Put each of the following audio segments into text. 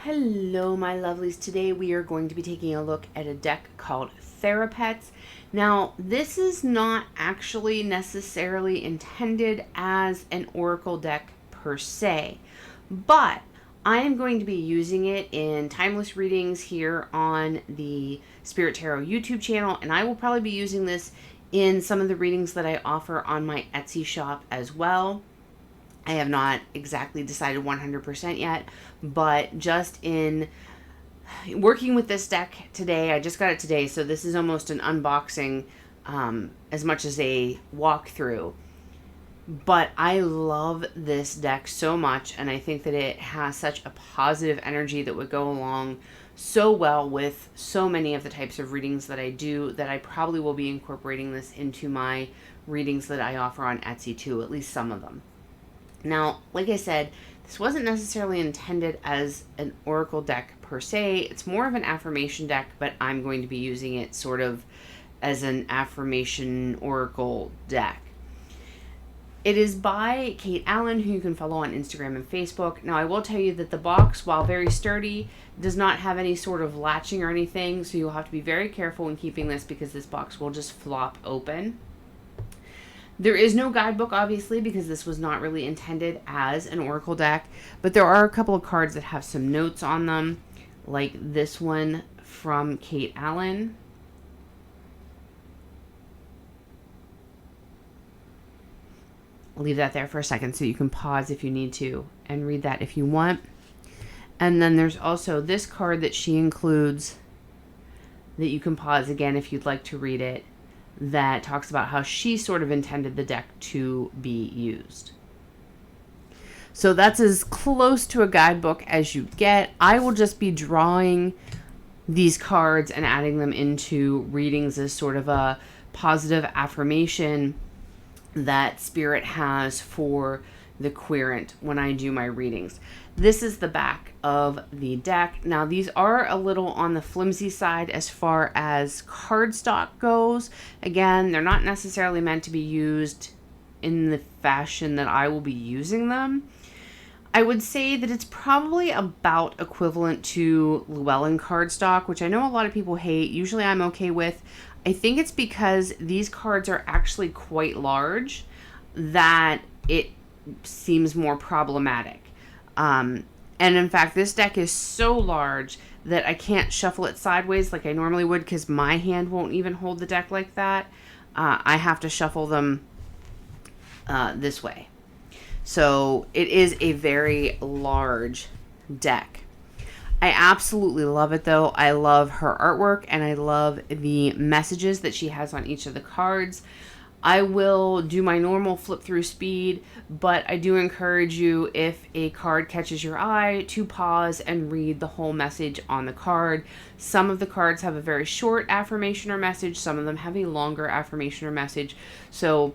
Hello, my lovelies. Today we are going to be taking a look at a deck called Thera-pets. Now, this is not actually necessarily intended as an oracle deck per se, but I am going to be using it in timeless readings here on the Spirit Tarot YouTube channel, and I will probably be using this in some of the readings that I offer on my Etsy shop as well. I have not exactly decided 100% yet, but just in working with this deck today, I just got it today, so this is almost an unboxing as much as a walkthrough. But I love this deck so much, and I think that it has such a positive energy that would go along so well with so many of the types of readings that I do, that I probably will be incorporating this into my readings that I offer on Etsy too, at least some of them. Now, like I said, this wasn't necessarily intended as an oracle deck per se. It's more of an affirmation deck, but I'm going to be using it sort of as an affirmation oracle deck. It is by Kate Allen, who you can follow on Instagram and Facebook. Now, I will tell you that the box, while very sturdy, does not have any sort of latching or anything, so you'll have to be very careful in keeping this because this box will just flop open. There is no guidebook, obviously, because this was not really intended as an oracle deck, but there are a couple of cards that have some notes on them, like this one from Kate Allen. I'll leave that there for a second so you can pause if you need to and read that if you want. And then there's also this card that she includes that you can pause again if you'd like to read it, that talks about how she sort of intended the deck to be used. So that's as close to a guidebook as you get. I will just be drawing these cards and adding them into readings as sort of a positive affirmation that Spirit has for the querent when I do my readings. This is the back of the deck. Now, these are a little on the flimsy side as far as cardstock goes. Again, they're not necessarily meant to be used in the fashion that I will be using them. I would say that it's probably about equivalent to Llewellyn cardstock, which I know a lot of people hate. Usually I'm okay with. I think it's because these cards are actually quite large that it seems more problematic. And in fact, this deck is so large that I can't shuffle it sideways like I normally would because my hand won't even hold the deck like that. I have to shuffle them this way. So it is a very large deck. I absolutely love it though. I love her artwork and I love the messages that she has on each of the cards. I will do my normal flip through speed, but I do encourage you, if a card catches your eye, to pause and read the whole message on the card. Some of the cards have a very short affirmation or message. Some of them have a longer affirmation or message. So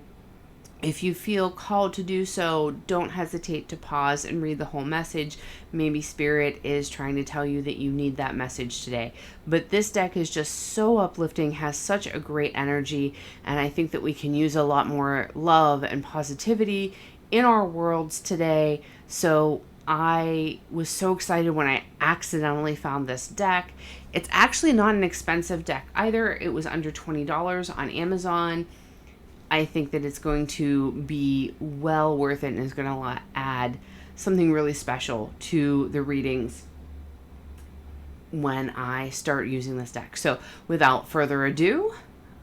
if you feel called to do so, don't hesitate to pause and read the whole message. Maybe Spirit is trying to tell you that you need that message today. But this deck is just so uplifting, has such a great energy, and I think that we can use a lot more love and positivity in our worlds today. So I was so excited when I accidentally found this deck. It's actually not an expensive deck either. It was under $20 on Amazon. I think that it's going to be well worth it and is going to add something really special to the readings when I start using this deck. So without further ado,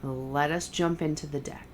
let us jump into the deck.